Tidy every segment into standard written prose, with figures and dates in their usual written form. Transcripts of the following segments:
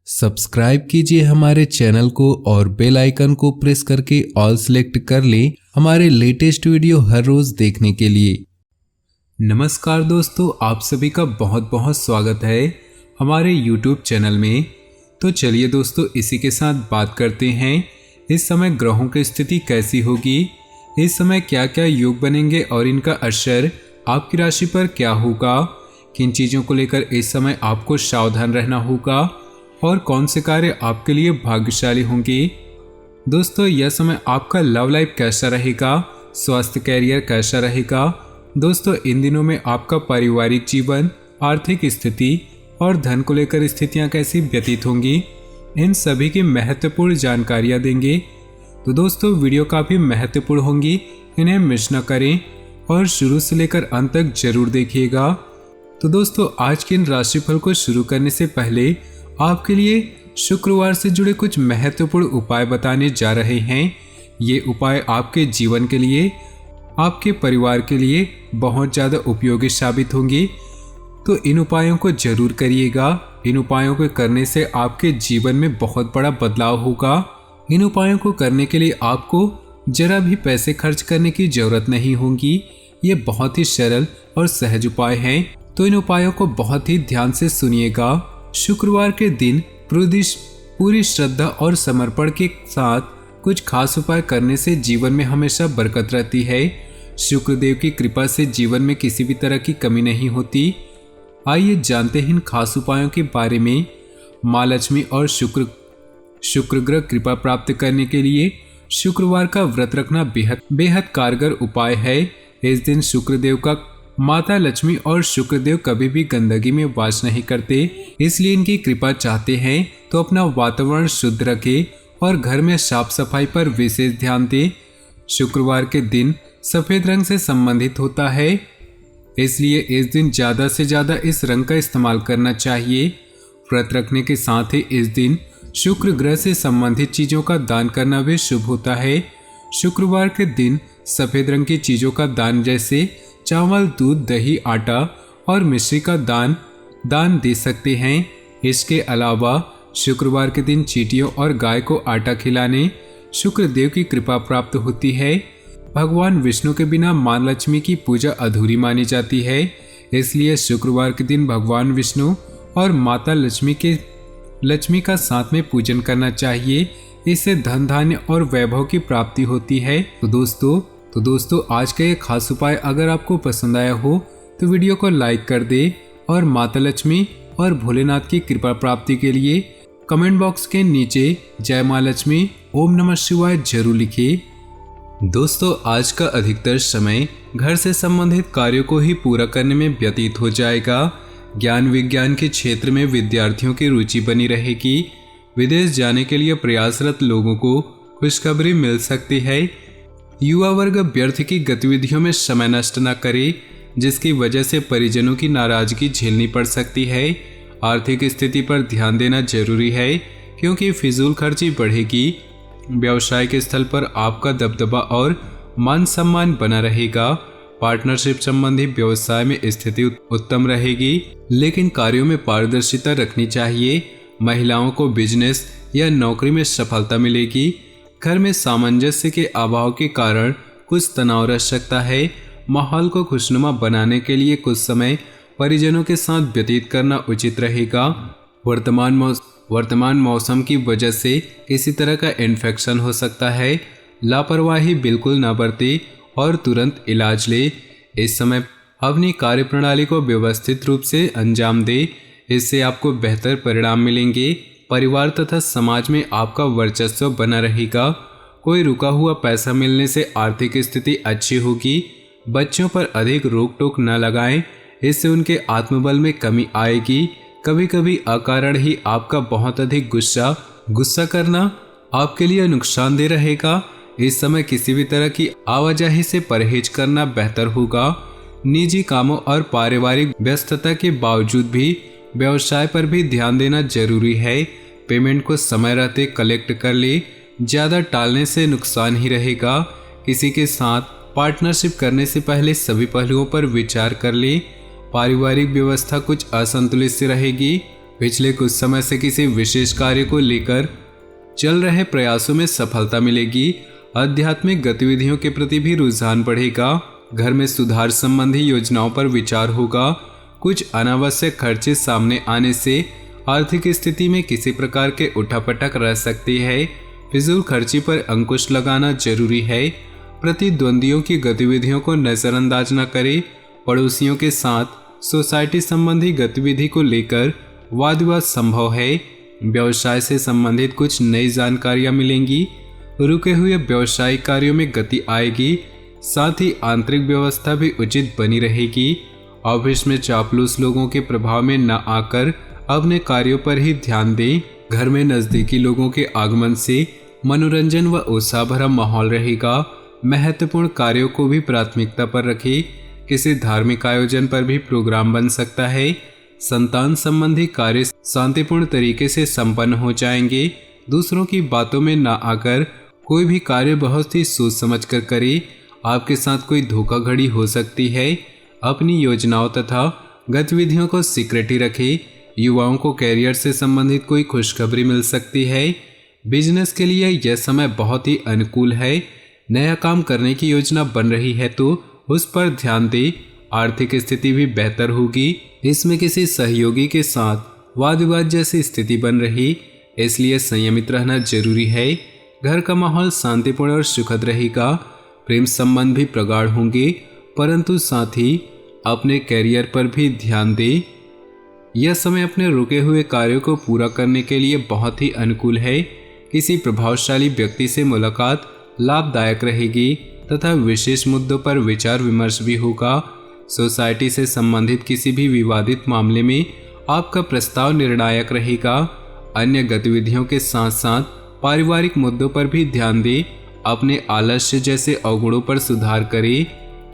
Subscribe कीजिए हमारे channel को और बेल आइकन को प्रेस करके ऑल सेलेक्ट कर लें हमारे लेटेस्ट वीडियो हर रोज देखने के लिए। नमस्कार दोस्तों, आप सभी का बहुत बहुत स्वागत है हमारे YouTube चैनल में। तो चलिए दोस्तों, इसी के साथ बात करते हैं इस समय ग्रहों की स्थिति कैसी होगी, इस समय क्या क्या योग बनेंगे और इनका असर आपकी राशि पर क्या होगा, किन चीज़ों को लेकर इस समय आपको सावधान रहना होगा और कौन से कार्य आपके लिए भाग्यशाली होंगे। दोस्तों, यह समय आपका लव लाइफ कैसा रहेगा, स्वास्थ्य कैरियर कैसा रहेगा। दोस्तों, इन दिनों में आपका पारिवारिक जीवन, आर्थिक स्थिति और धन को लेकर स्थितियां कैसी व्यतीत होंगी, इन सभी की महत्वपूर्ण जानकारियां देंगे। तो दोस्तों, वीडियो काफ़ी महत्वपूर्ण होंगी, इन्हें मिस न करें और शुरू से लेकर अंत तक जरूर देखिएगा। तो दोस्तों, आज के इन राशिफल को शुरू करने से पहले आपके लिए शुक्रवार से जुड़े कुछ महत्वपूर्ण उपाय बताने जा रहे हैं। ये उपाय आपके जीवन के लिए, आपके परिवार के लिए बहुत ज़्यादा उपयोगी साबित होंगे। तो इन उपायों को जरूर करिएगा। इन उपायों को करने से आपके जीवन में बहुत बड़ा बदलाव होगा। इन उपायों को करने के लिए आपको जरा भी पैसे खर्च करने की जरूरत नहीं होगी। ये बहुत ही सरल और सहज उपाय हैं, तो इन उपायों को बहुत ही ध्यान से सुनिएगा। शुक्रवार के दिन पूरी श्रद्धा और समर्पण के साथ कुछ खास उपाय करने से जीवन में हमेशा बरकत रहती है। शुक्रदेव की कृपा से जीवन में किसी भी तरह की कमी नहीं होती। आइए जानते हैं इन खास उपायों के बारे में। माँ लक्ष्मी और शुक्र ग्रह कृपा प्राप्त करने के लिए शुक्रवार का व्रत रखना बेहद कारगर उपाय है। इस दिन शुक्रदेव का माता लक्ष्मी और शुक्रदेव कभी भी गंदगी में वास नहीं करते, इसलिए इनकी कृपा चाहते हैं तो अपना वातावरण शुद्ध रखें और घर में साफ सफाई पर विशेष ध्यान दें। शुक्रवार के दिन सफ़ेद रंग से संबंधित होता है, इसलिए इस दिन ज़्यादा से ज़्यादा इस रंग का इस्तेमाल करना चाहिए। व्रत रखने के साथ ही इस दिन शुक्र ग्रह से संबंधित चीज़ों का दान करना भी शुभ होता है। शुक्रवार के दिन सफ़ेद रंग की चीज़ों का दान जैसे चावल, दूध, दही, आटा और मिश्री का दान दे सकते हैं। इसके अलावा शुक्रवार के दिन चींटियों और गाय को आटा खिलाने शुक्रदेव की कृपा प्राप्त होती है। भगवान विष्णु के बिना माँ लक्ष्मी की पूजा अधूरी मानी जाती है, इसलिए शुक्रवार के दिन भगवान विष्णु और माता लक्ष्मी का साथ में पूजन करना चाहिए। इससे धन धान्य और वैभव की प्राप्ति होती है। तो दोस्तों, आज का ये खास उपाय अगर आपको पसंद आया हो तो वीडियो को लाइक कर दे और माता लक्ष्मी और भोलेनाथ की कृपा प्राप्ति के लिए कमेंट बॉक्स के नीचे जय माँ लक्ष्मी, ओम नमः शिवाय जरूर लिखिए। दोस्तों, आज का अधिकतर समय घर से संबंधित कार्यों को ही पूरा करने में व्यतीत हो जाएगा। ज्ञान विज्ञान के क्षेत्र में विद्यार्थियों की रुचि बनी रहेगी। विदेश जाने के लिए प्रयासरत लोगों को खुशखबरी मिल सकती है। युवा वर्ग व्यर्थ की गतिविधियों में समय नष्ट न करे, जिसकी वजह से परिजनों की नाराजगी झेलनी पड़ सकती है। आर्थिक स्थिति पर ध्यान देना जरूरी है, क्योंकि फिजूल खर्ची बढ़ेगी। व्यवसाय के स्थल पर आपका दबदबा और मान सम्मान बना रहेगा। पार्टनरशिप संबंधी व्यवसाय में स्थिति उत्तम रहेगी, लेकिन कार्यों में पारदर्शिता रखनी चाहिए। महिलाओं को बिजनेस या नौकरी में सफलता मिलेगी। घर में सामंजस्य के अभाव के कारण कुछ तनाव रह सकता है। माहौल को खुशनुमा बनाने के लिए कुछ समय परिजनों के साथ व्यतीत करना उचित रहेगा। वर्तमान मौसम की वजह से किसी तरह का इन्फेक्शन हो सकता है। लापरवाही बिल्कुल न बरतें और तुरंत इलाज ले। इस समय अपनी कार्यप्रणाली को व्यवस्थित रूप से अंजाम दे, इससे आपको बेहतर परिणाम मिलेंगे। परिवार तथा समाज में आपका वर्चस्व बना रहेगा। कोई रुका हुआ पैसा मिलने से आर्थिक स्थिति अच्छी होगी। बच्चों पर अधिक रोक टोक न लगाएं, इससे उनके आत्मबल में कमी आएगी। कभी कभी अकारण ही आपका बहुत अधिक गुस्सा करना आपके लिए नुकसानदेह रहेगा। इस समय किसी भी तरह की आवाजाही से परहेज करना बेहतर होगा। निजी कामों और पारिवारिक व्यस्तता के बावजूद भी व्यवसाय पर भी ध्यान देना जरूरी है। पेमेंट को समय रहते कलेक्ट कर ले, ज़्यादा टालने से नुकसान ही रहेगा। किसी के साथ पार्टनरशिप करने से पहले सभी पहलुओं पर विचार कर ले। पारिवारिक व्यवस्था कुछ असंतुलित से रहेगी। पिछले कुछ समय से किसी विशेष कार्य को लेकर चल रहे प्रयासों में सफलता मिलेगी। आध्यात्मिक गतिविधियों के प्रति भी रुझान बढ़ेगा। घर में सुधार संबंधी योजनाओं पर विचार होगा। कुछ अनावश्यक खर्चे सामने आने से आर्थिक स्थिति में किसी प्रकार के उठापटक रह सकती है। फिजूल खर्ची पर अंकुश लगाना जरूरी है। प्रतिद्वंदियों की गतिविधियों को नजरअंदाज न करें। पड़ोसियों के साथ सोसाइटी संबंधी गतिविधि को लेकर वाद विवाद संभव है। व्यवसाय से संबंधित कुछ नई जानकारियां मिलेंगी। रुके हुए व्यवसायिक कार्यों में गति आएगी। साथ ही आंतरिक व्यवस्था भी उचित बनी रहेगी। ऑफिस में चापलूस लोगों के प्रभाव में न आकर अपने कार्यों पर ही ध्यान दें। घर में नजदीकी लोगों के आगमन से मनोरंजन व उत्साह भरा माहौल रहेगा। महत्वपूर्ण कार्यों को भी प्राथमिकता पर रखें। किसी धार्मिक आयोजन पर भी प्रोग्राम बन सकता है। संतान संबंधी कार्य शांतिपूर्ण तरीके से संपन्न हो जाएंगे। दूसरों की बातों में न आकर कोई भी कार्य बहुत ही सोच समझ कर करें। आपके साथ कोई धोखाधड़ी हो सकती है। अपनी योजनाओं तथा गतिविधियों को सीक्रेट ही रखें। युवाओं को कैरियर से संबंधित कोई खुशखबरी मिल सकती है। बिजनेस के लिए यह समय बहुत ही अनुकूल है। नया काम करने की योजना बन रही है तो उस पर ध्यान दें। आर्थिक स्थिति भी बेहतर होगी। इसमें किसी सहयोगी के साथ वाद विवाद जैसी स्थिति बन रही, इसलिए संयमित रहना जरूरी है। घर का माहौल शांतिपूर्ण और सुखद रहेगा। प्रेम संबंध भी प्रगाढ़ होंगे, परंतु साथ ही अपने कैरियर पर भी ध्यान दें। यह समय अपने रुके हुए कार्यों को पूरा करने के लिए बहुत ही अनुकूल है। किसी प्रभावशाली व्यक्ति से मुलाकात लाभदायक रहेगी तथा विशेष मुद्दों पर विचार विमर्श भी होगा। सोसाइटी से संबंधित किसी भी विवादित मामले में आपका प्रस्ताव निर्णायक रहेगा। अन्य गतिविधियों के साथ साथ पारिवारिक मुद्दों पर भी ध्यान दें। अपने आलस्य जैसे अवगुणों पर सुधार करें।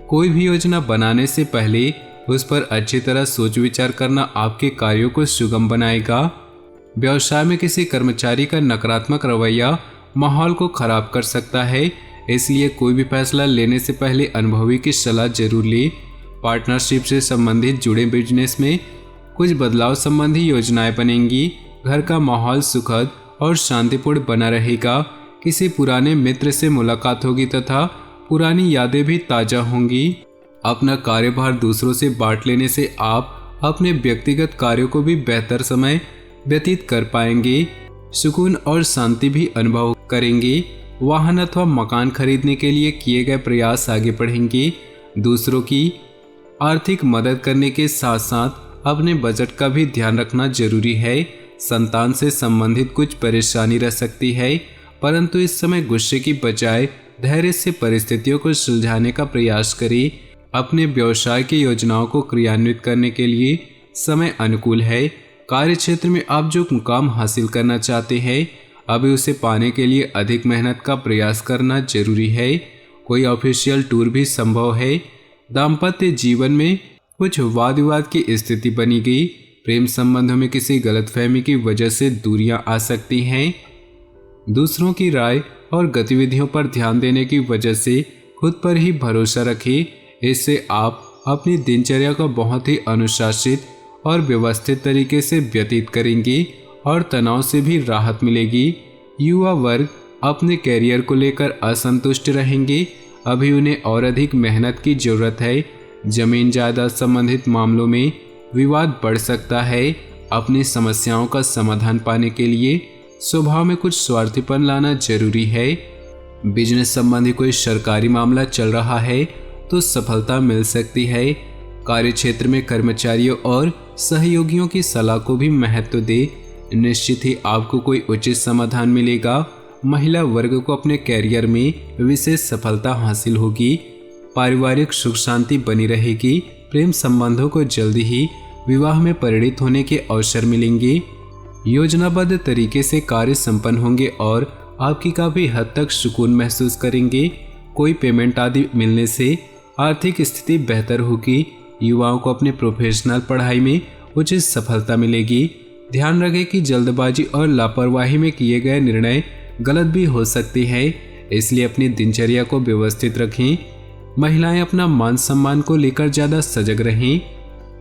कोई भी योजना बनाने से पहले उस पर अच्छी तरह सोच विचार करना आपके कार्यों को सुगम बनाएगा। व्यवसाय में किसी कर्मचारी का नकारात्मक रवैया माहौल को खराब कर सकता है, इसलिए कोई भी फैसला लेने से पहले अनुभवी की सलाह जरूर लें। पार्टनरशिप से संबंधित जुड़े बिजनेस में कुछ बदलाव संबंधी योजनाएं बनेंगी। घर का माहौल सुखद और शांतिपूर्ण बना रहेगा। किसी पुराने मित्र से मुलाकात होगी तथा पुरानी यादें भी ताज़ा होंगी। अपना कार्यभार दूसरों से बांट लेने से आप अपने व्यक्तिगत कार्यों को भी बेहतर समय व्यतीत कर पाएंगे। सुकून और शांति भी अनुभव करेंगे। वाहन अथवा मकान खरीदने के लिए किए गए प्रयास आगे बढ़ेंगे। दूसरों की आर्थिक मदद करने के साथ साथ अपने बजट का भी ध्यान रखना जरूरी है। संतान से संबंधित कुछ परेशानी रह सकती है, परंतु इस समय गुस्से की बजाय धैर्य से परिस्थितियों को सुलझाने का प्रयास करें। अपने व्यवसाय की योजनाओं को क्रियान्वित करने के लिए समय अनुकूल है। कार्य क्षेत्र में आप जो मुकाम हासिल करना चाहते हैं, अभी उसे पाने के लिए अधिक मेहनत का प्रयास करना जरूरी है। कोई ऑफिशियल टूर भी संभव है। दाम्पत्य जीवन में कुछ वाद विवाद की स्थिति बनी गई। प्रेम संबंधों में किसी गलतफहमी की वजह से दूरियां आ सकती हैं। दूसरों की राय और गतिविधियों पर ध्यान देने की वजह से खुद पर ही भरोसा रखें। इससे आप अपनी दिनचर्या को बहुत ही अनुशासित और व्यवस्थित तरीके से व्यतीत करेंगे और तनाव से भी राहत मिलेगी। युवा वर्ग अपने कैरियर को लेकर असंतुष्ट रहेंगे। अभी उन्हें और अधिक मेहनत की जरूरत है। जमीन जायदाद संबंधित मामलों में विवाद बढ़ सकता है। अपनी समस्याओं का समाधान पाने के लिए स्वभाव में कुछ स्वार्थीपन लाना जरूरी है। बिजनेस संबंधी कोई सरकारी मामला चल रहा है तो सफलता मिल सकती है। कार्य क्षेत्र में कर्मचारियों और सहयोगियों की सलाह को भी महत्व दे। निश्चित ही आपको कोई उचित समाधान मिलेगा। महिला वर्ग को अपने कैरियर में विशेष सफलता हासिल होगी। पारिवारिक सुख शांति बनी रहेगी। प्रेम संबंधों को जल्दी ही विवाह में परिणित होने के अवसर मिलेंगे। योजनाबद्ध तरीके से कार्य संपन्न होंगे और आपकी काफी हद तक सुकून महसूस करेंगे। कोई पेमेंट आदि मिलने से आर्थिक स्थिति बेहतर होगी। युवाओं को अपने प्रोफेशनल पढ़ाई में उचित सफलता मिलेगी। ध्यान रखें कि जल्दबाजी और लापरवाही में किए गए निर्णय गलत भी हो सकते हैं, इसलिए अपनी दिनचर्या को व्यवस्थित रखें। महिलाएं अपना मान सम्मान को लेकर ज़्यादा सजग रहें।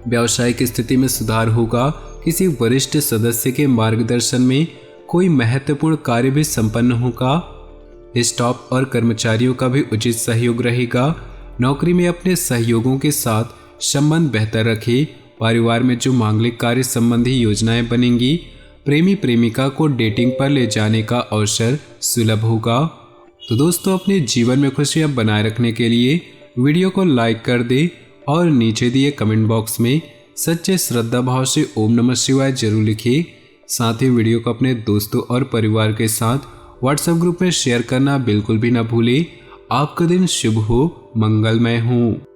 व्यावसायिक स्थिति में सुधार होगा। किसी वरिष्ठ सदस्य के मार्गदर्शन में कोई महत्वपूर्ण कार्य भी संपन्न होगा। स्टाफ और कर्मचारियों का भी उचित सहयोग रहेगा। नौकरी में अपने सहयोगों के साथ संबंध बेहतर रखें। परिवार में जो मांगलिक कार्य संबंधी योजनाएं बनेंगी, प्रेमी प्रेमिका को डेटिंग पर ले जाने का अवसर सुलभ होगा। तो दोस्तों, अपने जीवन में खुशियां बनाए रखने के लिए वीडियो को लाइक कर दें और नीचे दिए कमेंट बॉक्स में सच्चे श्रद्धा भाव से ओम नमः शिवाय जरूर लिखिए। साथ ही वीडियो को अपने दोस्तों और परिवार के साथ व्हाट्सएप ग्रुप में शेयर करना बिल्कुल भी ना भूलें। आपका दिन शुभ हो, मंगलमय हो।